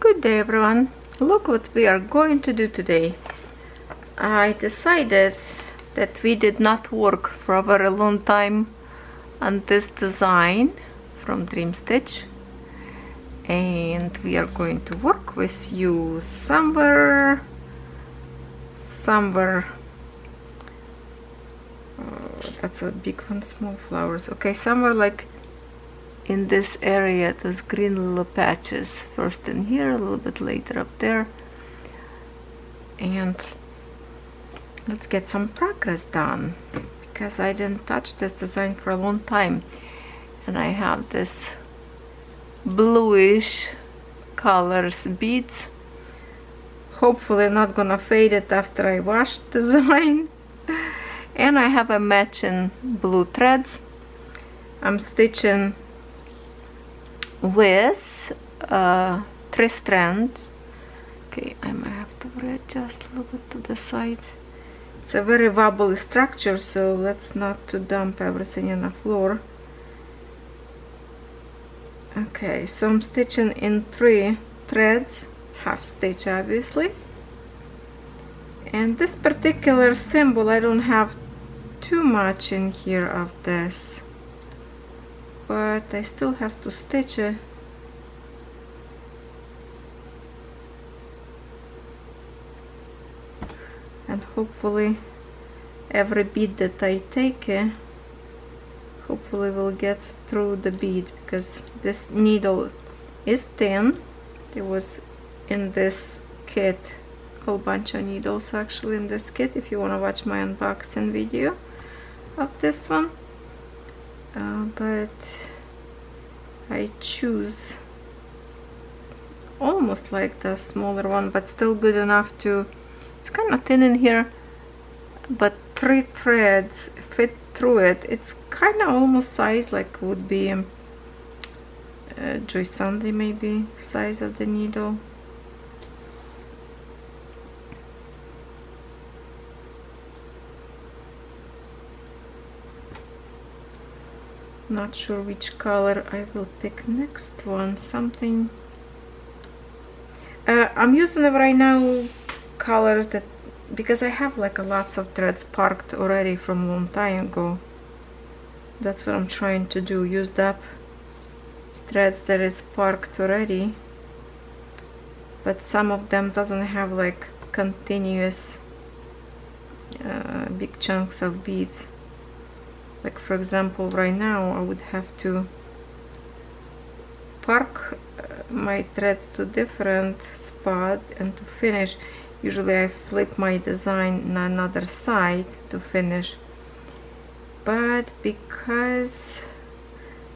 Good day everyone. Look what we are going to do today. I decided that we did not work for a very long time on this design from DreamStitch, and we are going to work with you somewhere that's a big one, small flowers. Okay, somewhere like in this area, those green little patches. First in here, a little bit later up there. And let's get some progress done, because I didn't touch this design for a long time. And I have this bluish colors beads. Hopefully not gonna fade it after I wash the design. And I have a matching blue threads. I'm stitching with 3 strands. Okay, I might have to readjust a little bit to the side. It's a very wobbly structure, so let's not to dump everything in the floor. Okay, so I'm stitching in 3 threads, half stitch obviously. And this particular symbol, I don't have too much in here of this, but I still have to stitch it. And hopefully every bead that I take hopefully will get through the bead, because this needle is thin. There was in this kit a whole bunch of needles actually in this kit, if you want to watch my unboxing video of this one. But I choose almost like the smaller one, but still good enough to, it's kind of thin in here, but 3 threads fit through it. It's kind of almost size like would be Joy Sunday maybe size of the needle. Not sure which color I will pick next one. Something I'm using right now colors that, because I have like lots of threads parked already from a long time ago. That's what I'm trying to do, used up threads that is parked already, but some of them doesn't have like continuous big chunks of beads. Like for example, right now I would have to park my threads to different spot, and to finish, usually I flip my design on another side to finish. But because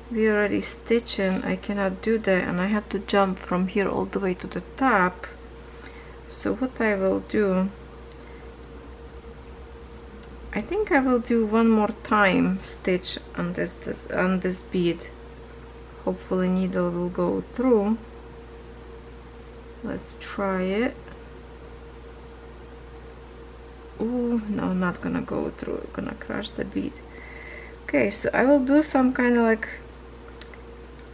we're already stitching, I cannot do that, and I have to jump from here all the way to the top. So what I will do, I think I will do one more time stitch on this bead. Hopefully needle will go through. Let's try it. Ooh, no, not gonna go through, gonna crush the bead. Okay, so I will do some kind of like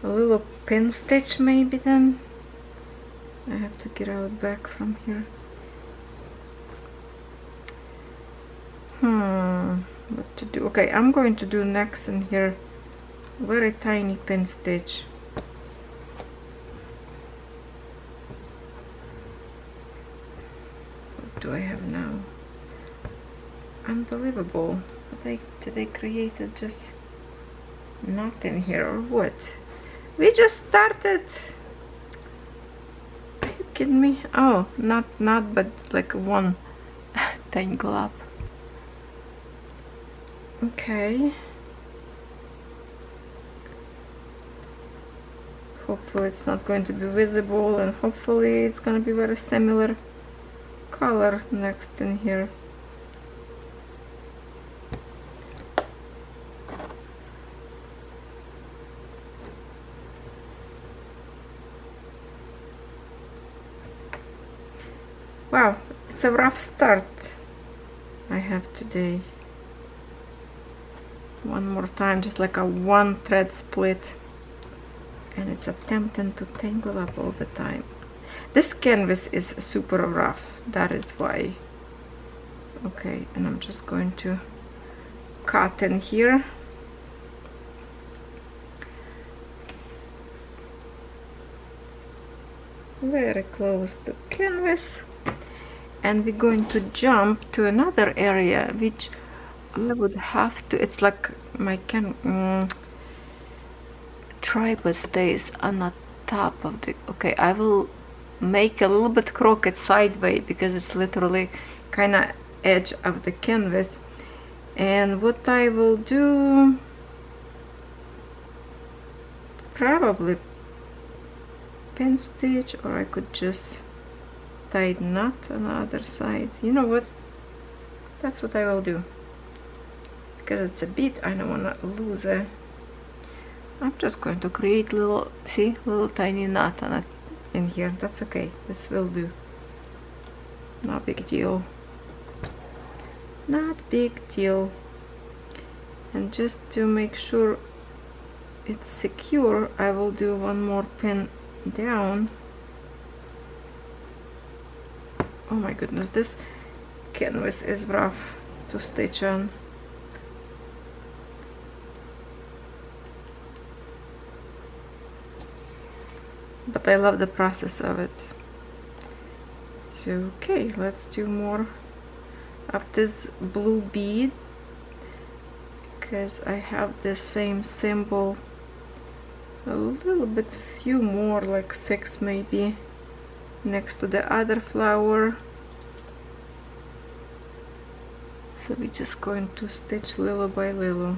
a little pin stitch maybe then. I have to get out back from here. What to do? Okay, I'm going to do next in here very tiny pin stitch. What do I have now? Unbelievable. Did I create just nothing here or what? We just started. Are you kidding me? Oh, not but like one tangle up. Okay. Hopefully it's not going to be visible, and hopefully it's going to be very similar color next in here. Wow, it's a rough start I have today. One more time, just like a 1 thread split, and it's attempting to tangle up all the time. This canvas is super rough, that is why. Okay, and I'm just going to cut in here. Very close to canvas. And we're going to jump to another area, which I would have to, it's like my tripod stays on the top of the, okay, I will make a little bit crooked sideways because it's literally kind of edge of the canvas. And what I will do, probably pin stitch, or I could just tie knot on the other side. You know what, that's what I will do, because it's a bead, I don't want to lose it. I'm just going to create little, see, little tiny knot on it in here. That's okay, this will do, no big deal, not big deal. And just to make sure it's secure, I will do one more pin down. Oh my goodness, this canvas is rough to stitch on. But I love the process of it. So okay, let's do more of this blue bead, because I have the same symbol, a little bit, few more, like 6 maybe, next to the other flower. So we're just going to stitch little by little.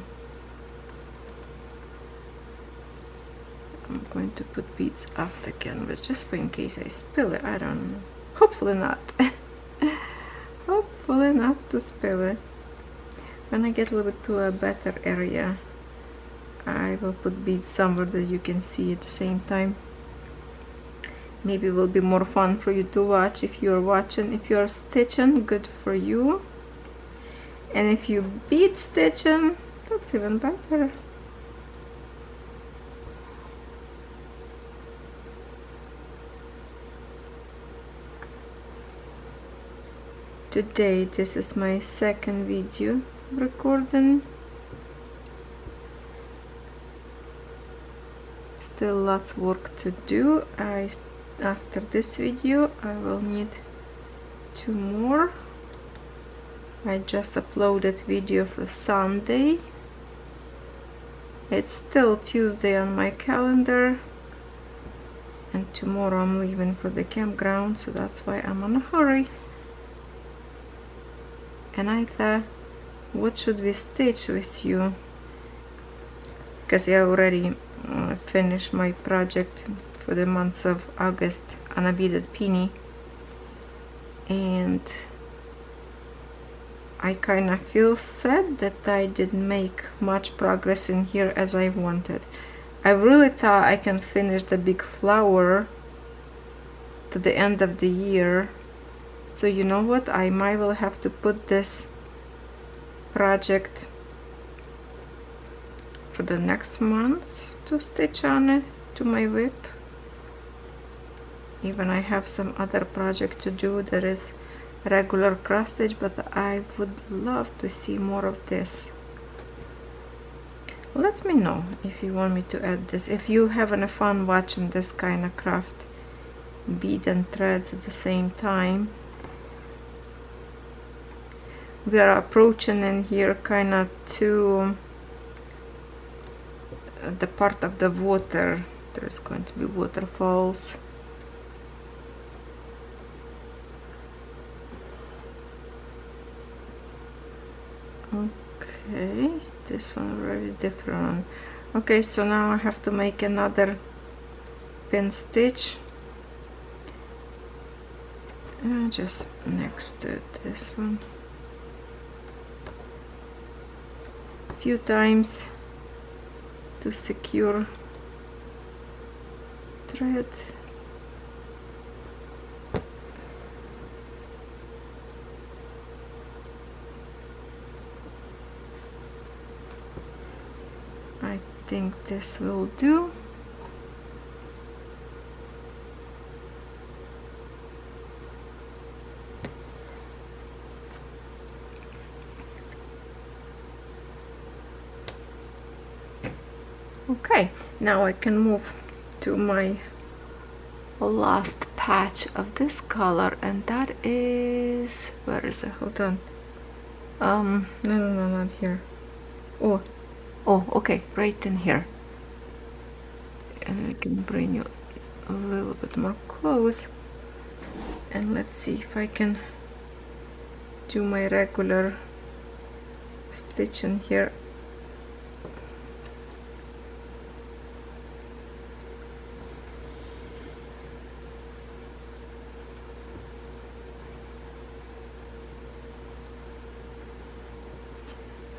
I'm going to put beads off the canvas just for in case I spill it. I don't know, hopefully not. Hopefully not to spill it. When I get a little bit to a better area, I will put beads somewhere that you can see at the same time. Maybe it will be more fun for you to watch if you're watching. If you're stitching, good for you. And if you bead stitching, that's even better. Today, this is my second video recording. Still lots of work to do. After this video, I will need 2 more. I just uploaded video for Sunday. It's still Tuesday on my calendar, and tomorrow I'm leaving for the campground, so that's why I'm in a hurry. And I thought, what should we stitch with you? Because I already finished my project for the months of August on a beaded penny, and I kind of feel sad that I didn't make much progress in here as I wanted. I really thought I can finish the big flower to the end of the year. So you know what, I might well have to put this project for the next month to stitch on it to my whip. Even I have some other project to do that is regular cross stitch, but I would love to see more of this. Let me know if you want me to add this, if you having fun watching this kind of craft, bead and threads at the same time. We are approaching in here kind of to the part of the water. There's going to be waterfalls. Okay, this one already different. Okay, so now I have to make another pin stitch just next to this one. Few times to secure thread. I think this will do. Okay, now I can move to my last patch of this color, and that is, where is it? Hold on. No, not here. Oh, okay, right in here. And I can bring you a little bit more close, and let's see if I can do my regular stitch in here.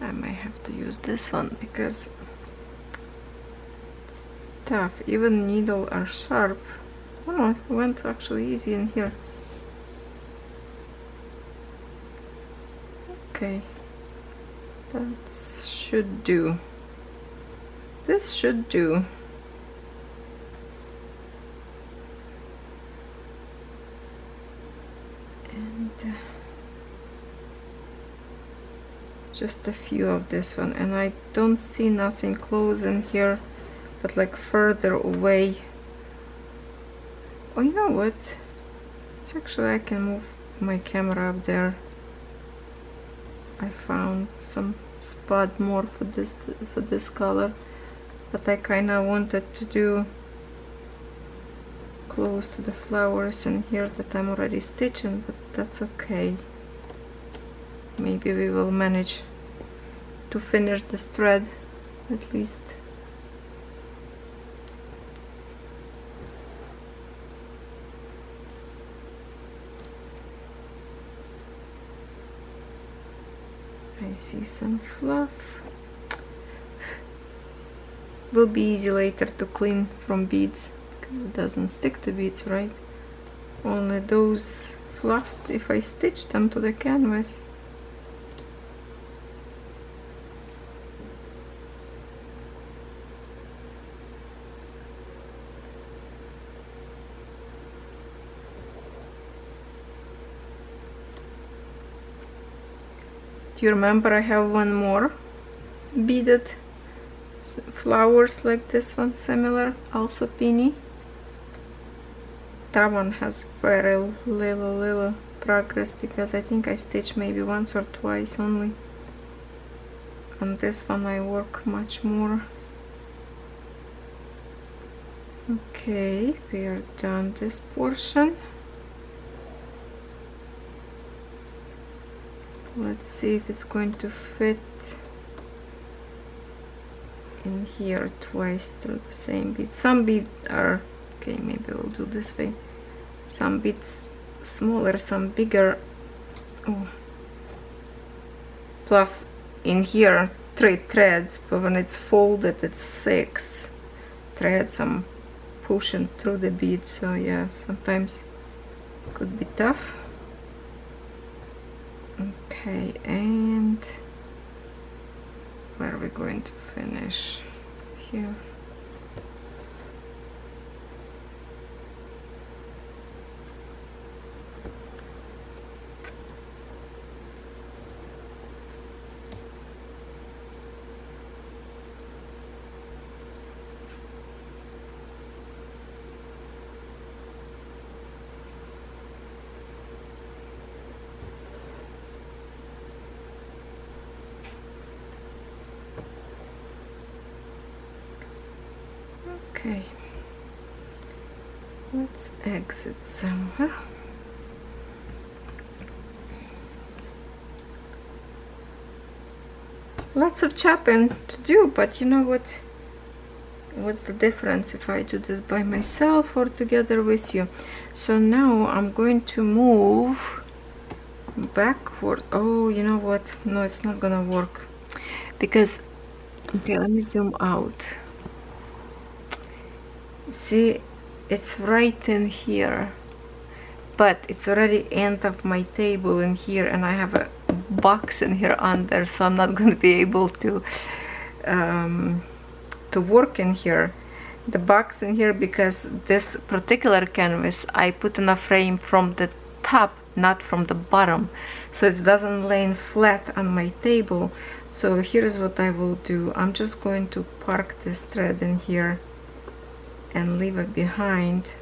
I might have to use this one because it's tough. Even needles are sharp. Oh, it went actually easy in here. Okay, that should do. This should do. And just a few of this one, and I don't see nothing close in here, but like further away. Oh, you know what? It's actually, I can move my camera up there. I found some spot more for this color, but I kind of wanted to do close to the flowers in here that I'm already stitching, but that's okay. Maybe we will manage to finish this thread at least. I see some fluff. Will be easy later to clean from beads because it doesn't stick to beads, right? Only those fluffed if I stitch them to the canvas. Do you remember I have one more beaded flowers like this one, similar, also pinny? That one has very little progress because I think I stitched maybe once or twice only. On this one I work much more. Okay, we are done this portion. Let's see if it's going to fit in here twice through the same bead. Some beads are okay, maybe we'll do this way. Some beads smaller, some bigger. Oh. Plus in here 3 threads, but when it's folded it's 6 threads. I'm pushing through the bead, so yeah, sometimes it could be tough. Okay, and where are we going to finish? Here. Okay, let's exit somewhere. Lots of chopping to do, but you know what? What's the difference if I do this by myself or together with you? So now I'm going to move backward. Oh, you know what? No, it's not gonna work because, okay, let me zoom out. See, it's right in here, but it's already end of my table in here, and I have a box in here under, so I'm not going to be able to work in here. The box in here, because this particular canvas I put in a frame from the top not from the bottom, so it doesn't lay flat on my table. So here's what I will do. I'm just going to park this thread in here and leave it behind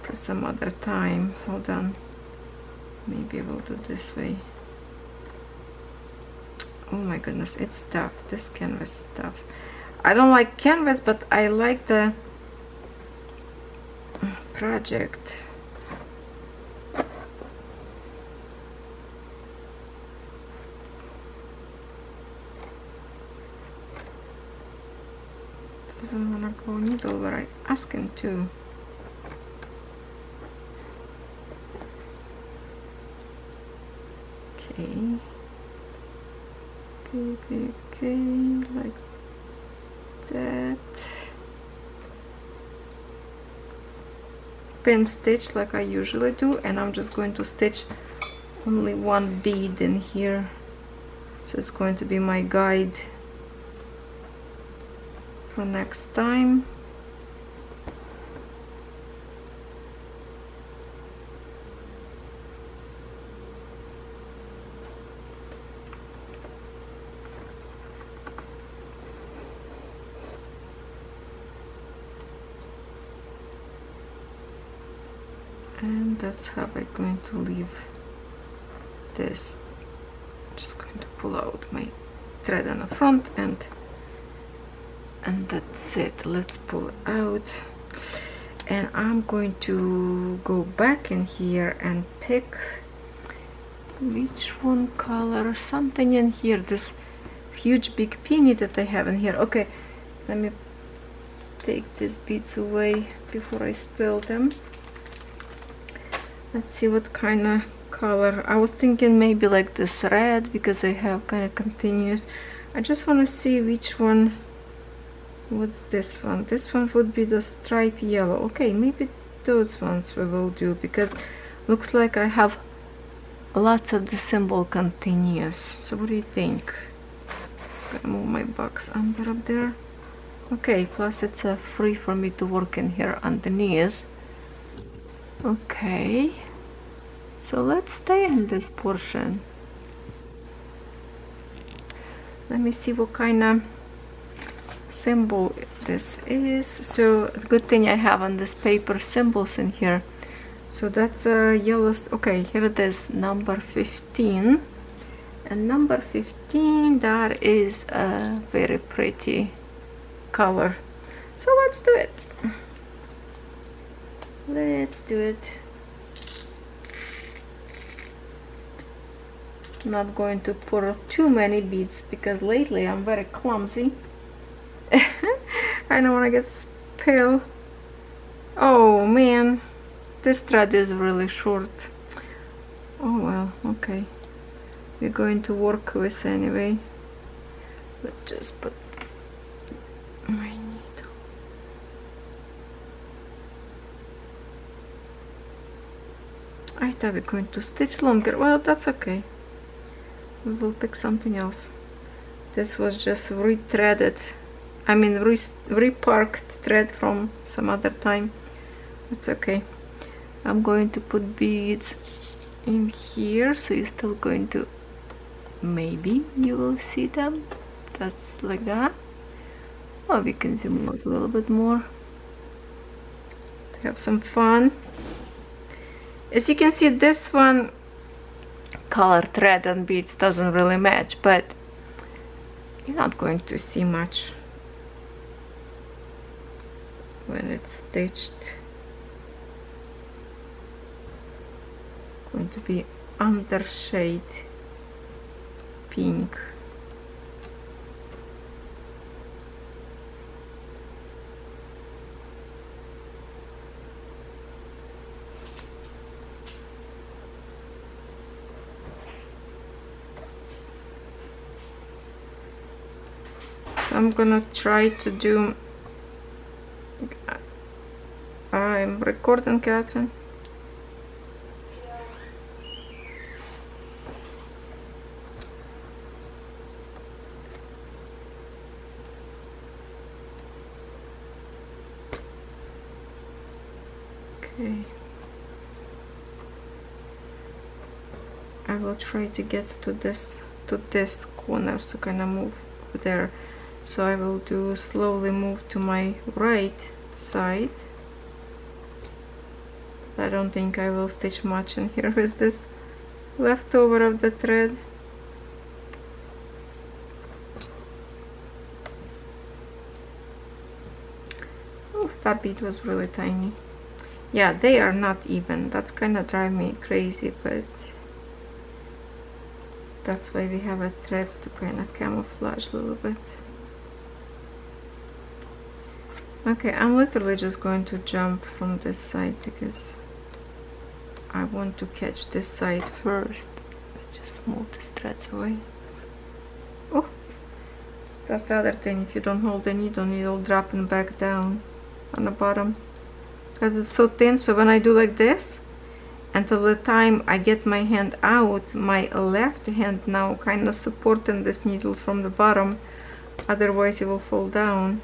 for some other time. Hold on, maybe we'll do this way. Oh my goodness, it's tough, this canvas stuff. I don't like canvas, but I like the project. Doesn't want to go needle where I ask him to. Okay. Okay, like that. Pin stitch like I usually do, and I'm just going to stitch only one bead in here, so it's going to be my guide for next time. And that's how I'm going to leave this. Just going to pull out my thread on the front end, and that's it. Let's pull it out, and I'm going to go back in here and pick which one color, something in here, this huge big peony that I have in here. Okay, let me take these beads away before I spill them. Let's see what kind of color. I was thinking maybe like this red, because I have kind of continuous. I just want to see which one. What's this one? This one would be the stripe yellow. Okay, maybe those ones we will do, because looks like I have lots of the symbol continuous. So what do you think? Gonna move my box under up there. Okay, plus it's free for me to work in here underneath. Okay, so let's stay in this portion. Let me see what kind of symbol this is. So good thing I have on this paper symbols in here. So that's a yellow. Okay, here it is, number 15. And number 15, that is a very pretty color. So let's do it. Let's do it. Not going to pour too many beads, because lately I'm very clumsy. I don't want to get spilled. Oh man, this thread is really short. Oh well, okay. We're going to work with anyway. Let's just put my needle. I thought we're going to stitch longer. Well, that's okay. We will pick something else. This was just re-parked thread from some other time. That's okay. I'm going to put beads in here, so you're still going to, maybe you will see them. That's like that. Or we can zoom out a little bit more to have some fun. As you can see, this one color thread and beads doesn't really match, but you're not going to see much when it's stitched. Going to be undershade pink. So I'm gonna try to do. I'm recording, Catherine. Okay. I will try to get to this corner, so kind of move there. So I will do slowly move to my right side. I don't think I will stitch much in here with this leftover of the thread. Oh, that bead was really tiny. Yeah, they are not even. That's kind of drive me crazy, but that's why we have a thread to kind of camouflage a little bit. Okay, I'm literally just going to jump from this side because I want to catch this side first. Just move the threads away. Oh, that's the other thing. If you don't hold the needle dropping back down on the bottom because it's so thin. So when I do like this, until the time I get my hand out, my left hand now kind of supporting this needle from the bottom, otherwise it will fall down.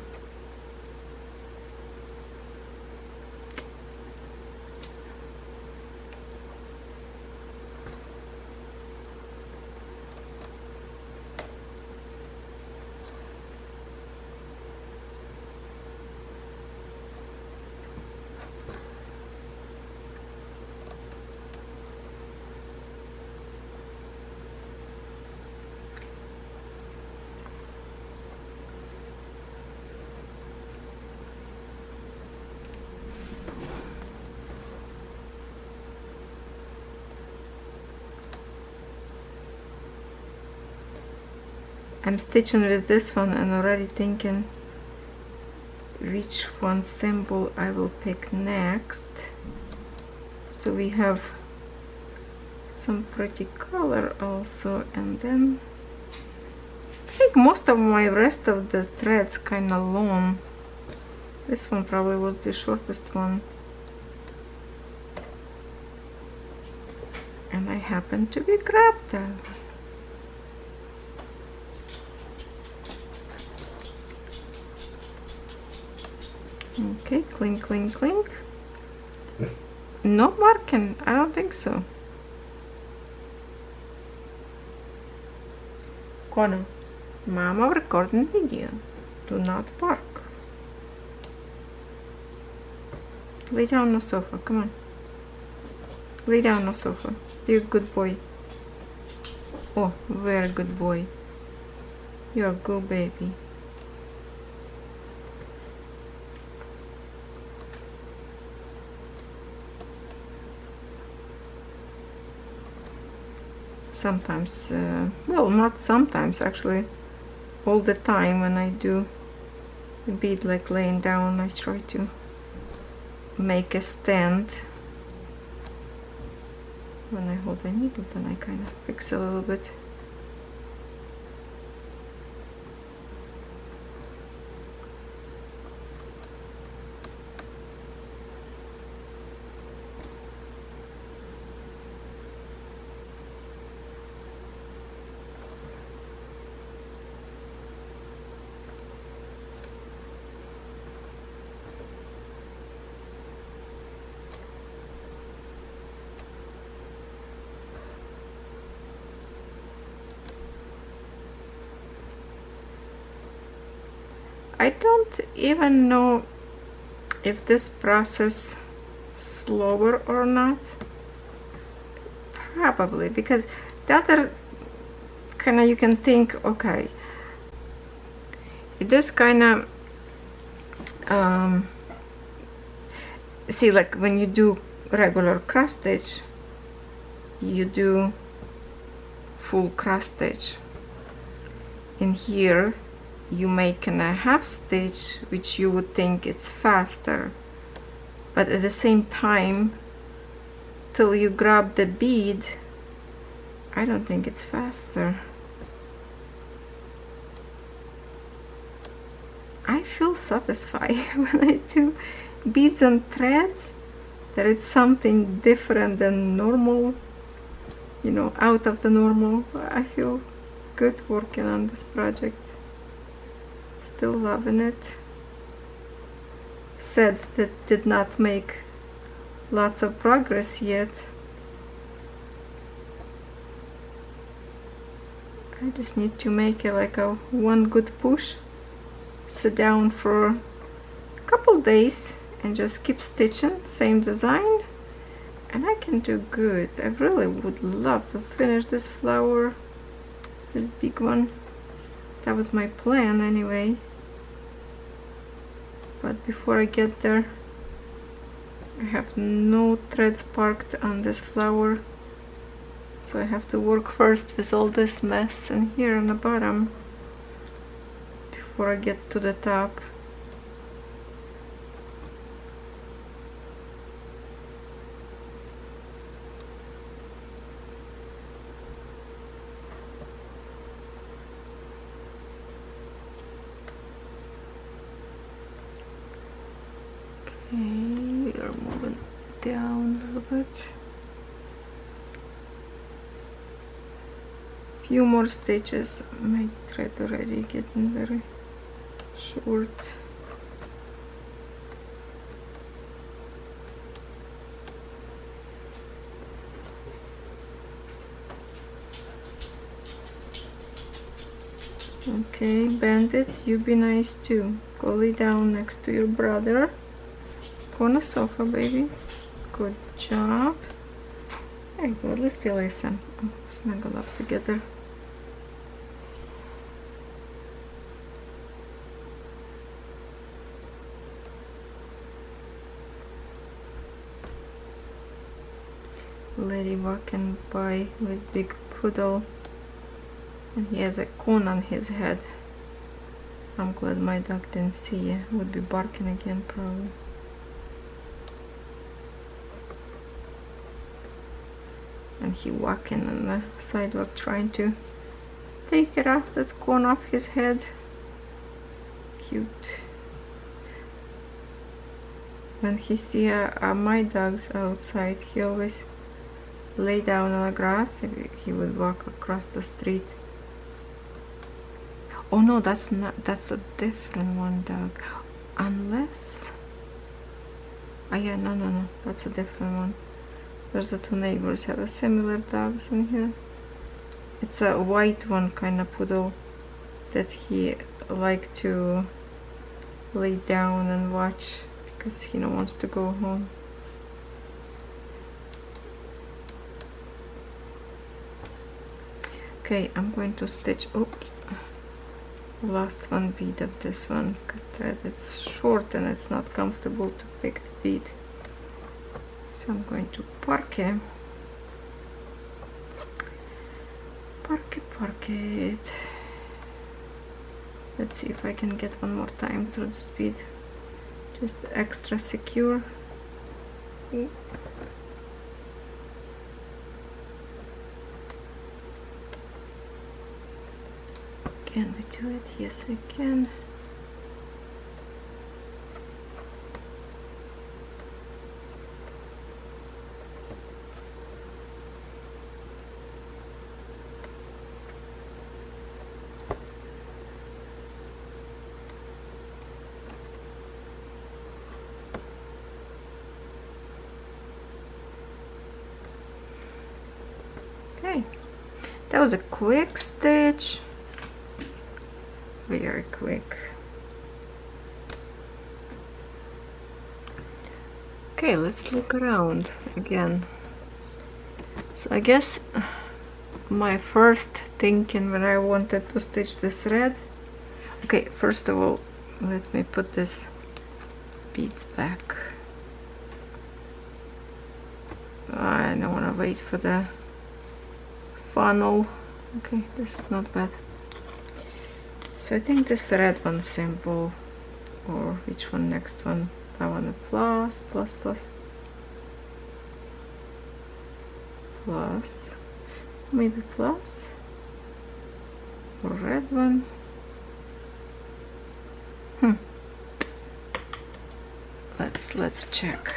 I'm stitching with this one and already thinking which one symbol I will pick next. So we have some pretty color also, and then I think most of my rest of the threads kind of long. This one probably was the shortest one, and I happen to be grabbed that. Okay, clink, clink, clink. No marking, I don't think so. Connor, Mama recording video. Do not bark. Lay down on the sofa, come on. Lay down on the sofa. Be a good boy. Oh, very good boy. You're a good baby. Sometimes, well, not sometimes, actually all the time when I do a bead like laying down, I try to make a stand. When I hold the needle, then I kind of fix a little bit. I don't even know if this process is slower or not. Probably, because the other kind of, you can think, okay, it is kind of see, like when you do regular cross stitch, you do full cross stitch. In here you make a half stitch, which you would think it's faster, but at the same time, till you grab the bead, I don't think it's faster. I feel satisfied when I do beads and threads, that it's something different than normal, you know, out of the normal. I feel good working on this project. Still loving it. Said that did not make lots of progress yet. I just need to make it like a one good push, sit down for a couple days and just keep stitching, same design, and I can do good. I really would love to finish this flower, this big one. That was my plan anyway. But before I get there, I have no threads parked on this flower, so I have to work first with all this mess and here on the bottom before I get to the top. We are moving down a little bit. Few more stitches. My thread already getting very short. Okay, Bandit, you be nice too. Go lay down next to your brother. Go on the sofa, baby. Good job. Hey, good. Let's still listen. Snuggle up together. Lady walking by with big poodle, and he has a cone on his head. I'm glad my dog didn't see you. Would be barking again probably. And he walking on the sidewalk trying to take it off, that cone off his head. Cute. When he see my dogs outside, he always lay down on the grass. He would walk across the street. Oh no, that's a different one dog. Unless, oh yeah, no, that's a different one. There's the two neighbors have a similar dogs in here. It's a white one, kind of poodle, that he like to lay down and watch because he wants to go home. Okay, I'm going to stitch last one bead of this one because thread it's short and it's not comfortable to pick the bead. So I'm going to park it. Park it. Let's see if I can get one more time through this bead. Just extra secure. Can we do it? Yes, I can. Okay, that was a quick stitch. Very quick. Okay, let's look around again. So I guess my first thinking when I wanted to stitch this thread. Okay, first of all, let me put this beads back. I don't want to wait for the funnel. Okay, this is not bad. So I think this red one simple, or which one next one? That one a plus, maybe plus, or red one. Let's check.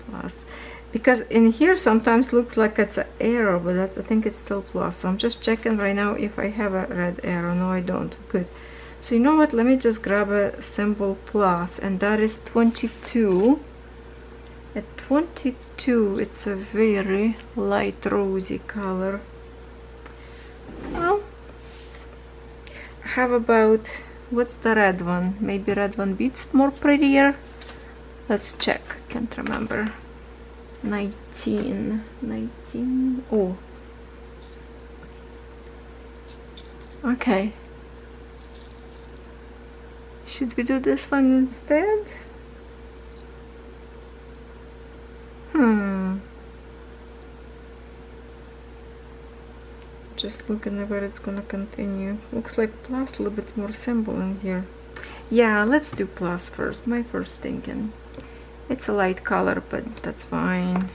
Plus, because in here sometimes looks like it's an arrow, but I think it's still plus. So I'm just checking right now if I have a red arrow. No, I don't. Good. So you know what, let me just grab a symbol plus, and that is 22. At 22, it's a very light rosy color. Well, how about, what's the red one? Maybe red one beads more prettier? Let's check, can't remember. 19, oh. Okay. Should we do this one instead? Just looking at where it's gonna continue. Looks like plus, a little bit more symbol in here. Yeah, let's do plus first. My first thinking. It's a light color, but that's fine.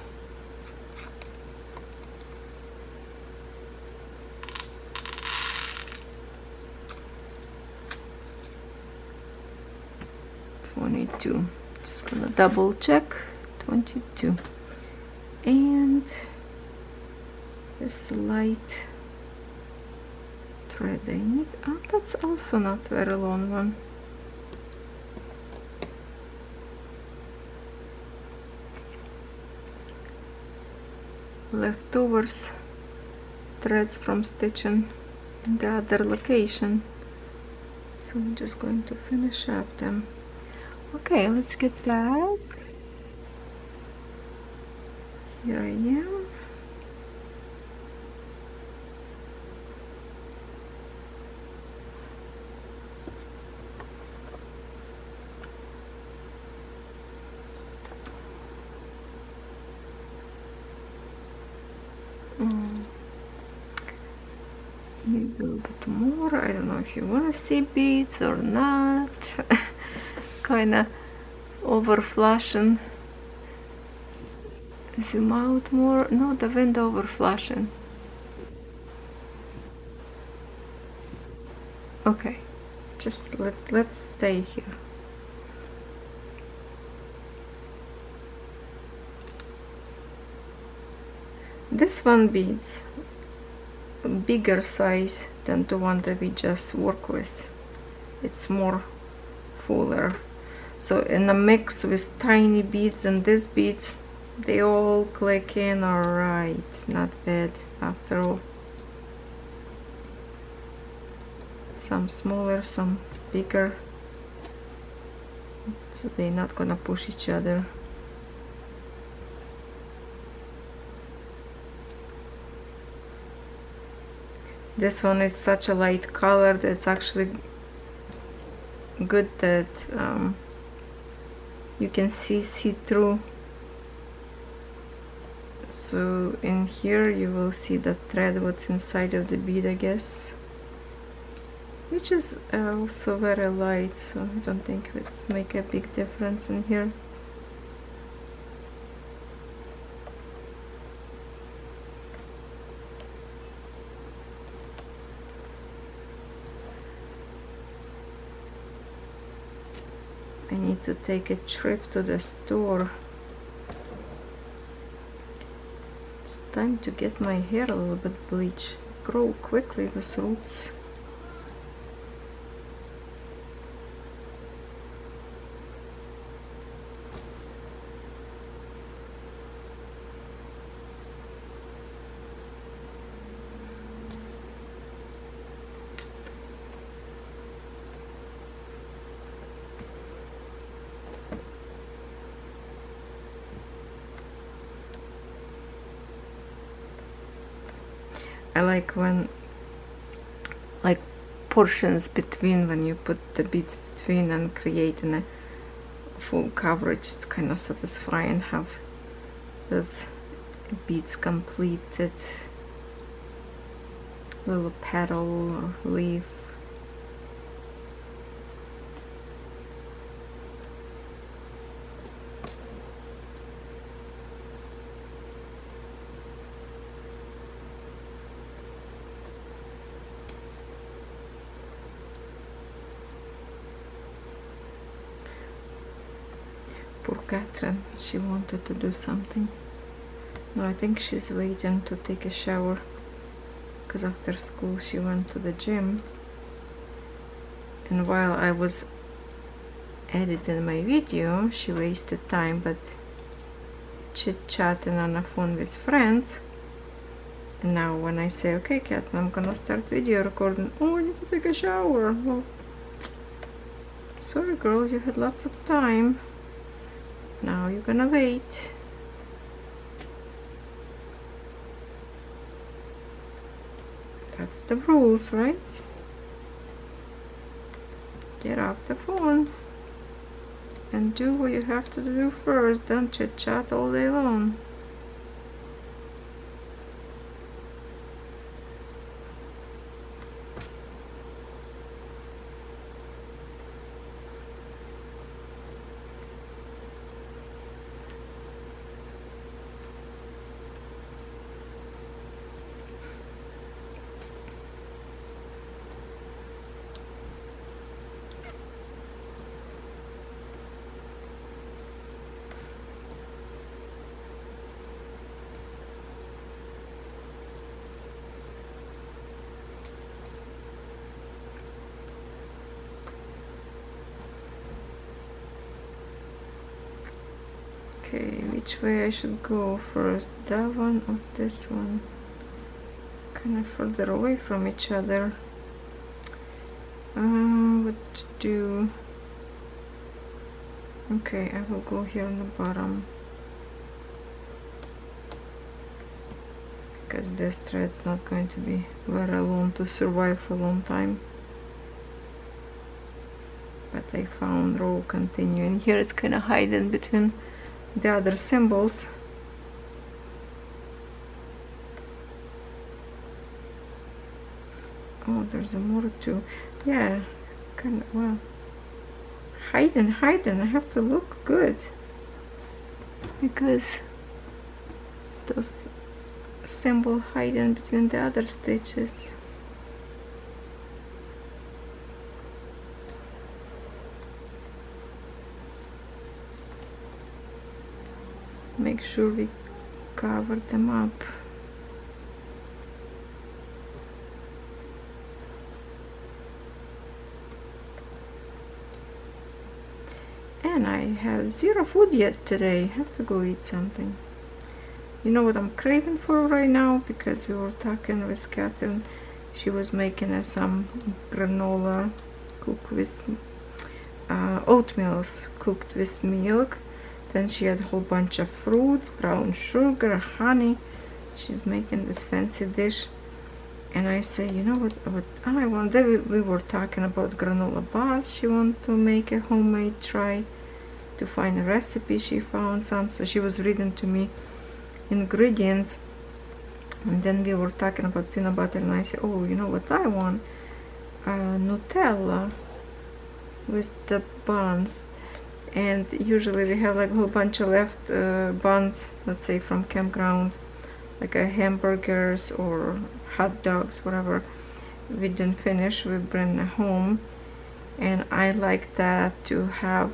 Just gonna double check. 22. And this light thread I need. Oh, that's also not very long one. Leftovers threads from stitching in the other location. So I'm just going to finish up them. Okay, let's get back. Here I am. Maybe a little bit more. I don't know if you want to see beads or not. Kind of over flashing. Zoom out more. No, the wind over flashing. Okay, just let's stay here. This one beads bigger size than the one that we just work with. It's more fuller. So in a mix with tiny beads and these beads, they all click in all right. Not bad after all. Some smaller, some bigger. So they're not gonna push each other. This one is such a light color that it's actually good that you can see through. So in here you will see the thread what's inside of the bead, I guess, which is also very light, so I don't think it's make a big difference in here. I need to take a trip to the store. It's time to get my hair a little bit bleached. Grow quickly with roots. I like when, like portions between, when you put the beads between and creating a full coverage. It's kind of satisfying have those beads completed, little petal or leaf. Poor Catherine, she wanted to do something. No, I think she's waiting to take a shower, because after school she went to the gym, and while I was editing my video she wasted time, but chit-chatting on the phone with friends. And now when I say, okay cat, I'm gonna start video recording, oh, I need to take a shower. Well, sorry girl, you had lots of time. Now you're gonna wait. That's the rules, right? Get off the phone and do what you have to do first. Don't chit chat all day long. Okay, which way I should go first? That one or this one? Kind of further away from each other. What to do? Okay, I will go here on the bottom. Because this thread's not going to be very long to survive for a long time. But I found row continue, and here it's kind of hidden between the other symbols. Oh, there's a more too. Yeah, kind of, well, hidden. I have to look good because those symbol hidden between the other stitches. Make sure we cover them up. And I have zero food yet today. I have to go eat something. You know what I'm craving for right now? Because we were talking with Kat and she was making us some granola cooked with oatmeals cooked with milk. Then she had a whole bunch of fruits, brown sugar, honey. She's making this fancy dish. And I say, you know what I want? Then we were talking about granola bars. She wanted to make a homemade, try to find a recipe. She found some, so she was reading to me ingredients. And then we were talking about peanut butter, and I said, oh, you know what I want? Nutella with the buns. And usually we have like a whole bunch of left buns, let's say from campground, like hamburgers or hot dogs, whatever we didn't finish, we bring home. And I like that to have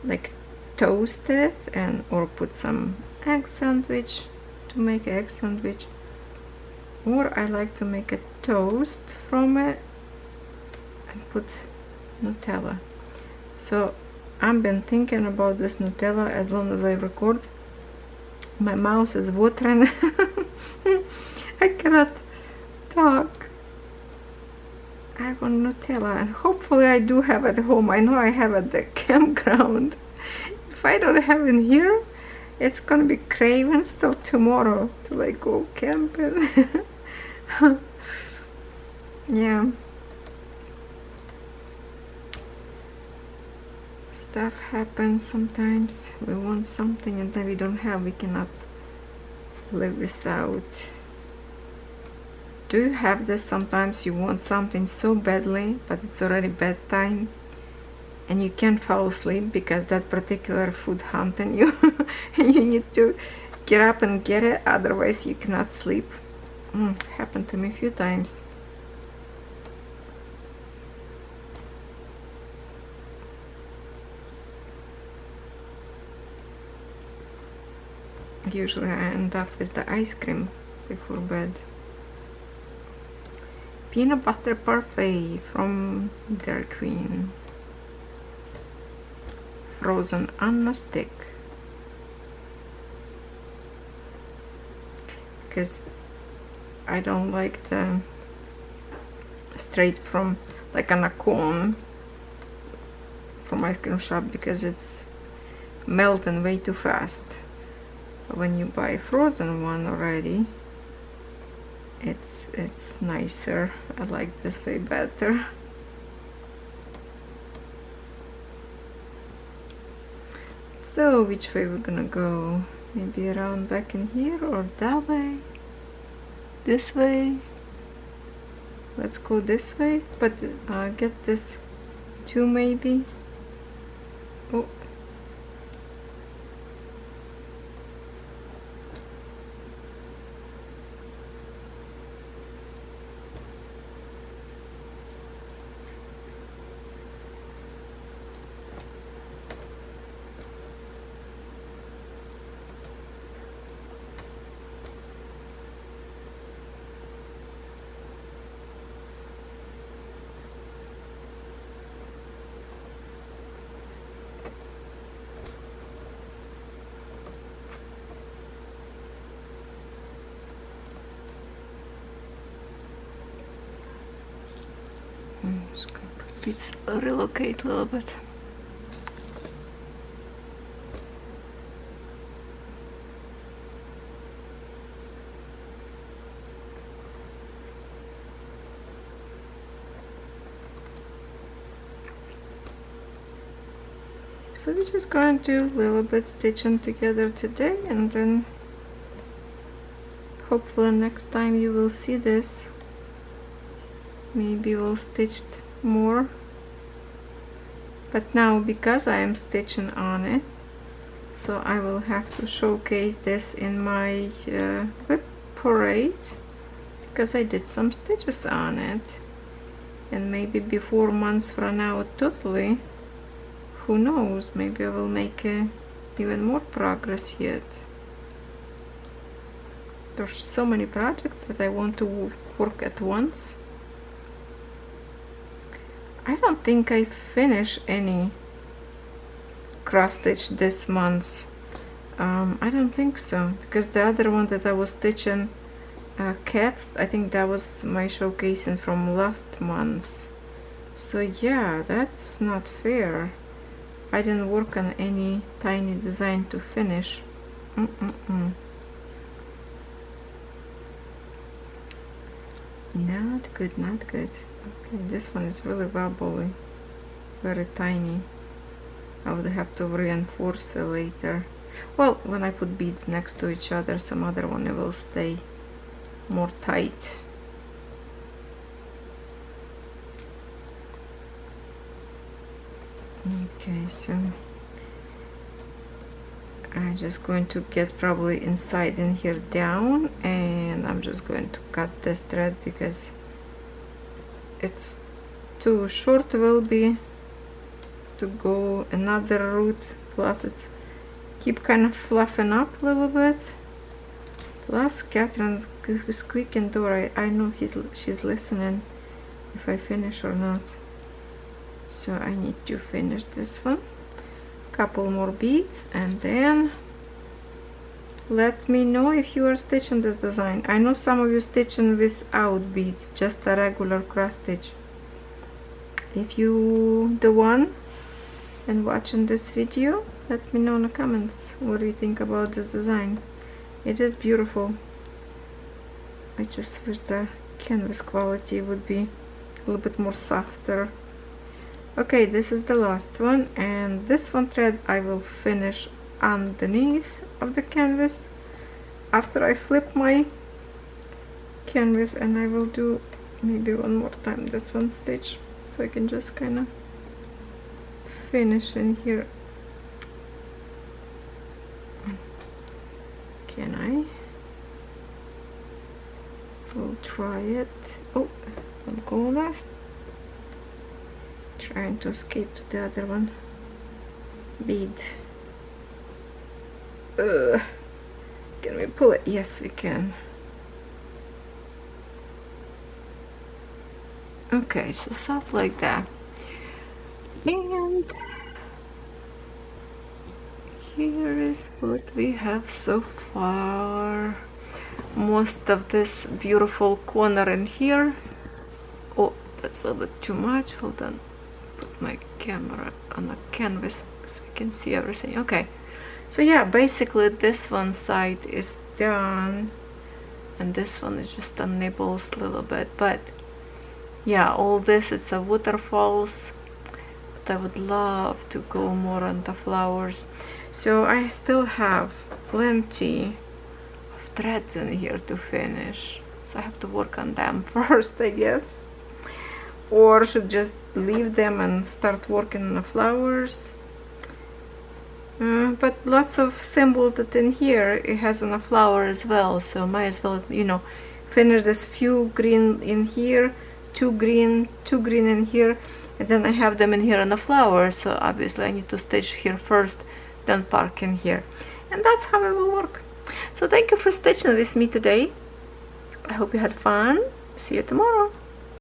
like toasted and or put some egg sandwich, to make an egg sandwich, or I like to make a toast from it and put Nutella. So I've been thinking about this Nutella as long as I record. My mouth is watering. I cannot talk. I want Nutella, and hopefully I do have at home. I know I have at the campground. If I don't have it here, it's gonna be cravings till tomorrow to like go camping. Yeah. Stuff happens sometimes. We want something and then we don't have. We cannot live without. Do you have this? Sometimes you want something so badly, but it's already bedtime and you can't fall asleep because that particular food haunting you and you need to get up and get it, otherwise you cannot sleep. Happened to me a few times. Usually I end up with the ice cream before bed. Peanut butter parfait from Dairy Queen. Frozen on a stick. because I don't like the straight from like on a cone from ice cream shop, because it's melting way too fast. But when you buy a frozen one already, it's nicer. I like this way better. So which way we're gonna go? Maybe around back in here, or that way? This way? Let's go this way, but get this too maybe. Oh. Just gonna put beads, relocate a little bit. So we're just going to do a little bit stitching together today, and then hopefully next time you will see this, maybe we'll stitch more. But now, because I am stitching on it, so I will have to showcase this in my whip parade, because I did some stitches on it, and maybe before months run out totally, who knows, maybe I will make even more progress yet. There's so many projects that I want to work at once. I don't think I finished any cross stitch this month. I don't think so, because the other one that I was stitching cats, I think that was my showcasing from last month. So yeah, that's not fair. I didn't work on any tiny design to finish. Not good, not good. Okay, this one is really wobbly, very tiny. I would have to reinforce it later. Well, when I put beads next to each other, some other one will stay more tight. Okay, so I'm just going to get probably inside in here down, and I'm just going to cut this thread because it's too short will be to go another route, plus it's keep kind of fluffing up a little bit. Plus Catherine's squeaking door. I know she's listening if I finish or not. So I need to finish this one. Couple more beads, and then let me know if you are stitching this design. I know some of you stitching without beads, just a regular cross stitch. If you the one and watching this video, let me know in the comments what do you think about this design. It is beautiful. I just wish the canvas quality would be a little bit more softer. Okay, this is the last one, and this one thread I will finish underneath of the canvas after I flip my canvas, and I will do maybe one more time this one stitch so I can just kind of finish in here. Can I? We'll try it. Oh, don't go last. Trying to escape to the other one. Bead. Can we pull it? Yes, we can. Okay, so stuff like that. And here is what we have so far. most of this beautiful corner in here. Oh, that's a little bit too much. Hold on. Put my camera on the canvas so we can see everything. Okay. So yeah, basically this one side is done. And this one is just on nibbles a little bit. But yeah, all this, it's a waterfalls. But I would love to go more on the flowers. So I still have plenty of threads in here to finish. So I have to work on them first, I guess. Or should just leave them and start working on the flowers. But lots of symbols that in here it has on a flower as well, so might as well, you know, finish this few green in here, two green in here, and then I have them in here on the flower. So obviously I need to stitch here first, then park in here, and that's how it will work. So thank you for stitching with me today. I hope you had fun. See you tomorrow.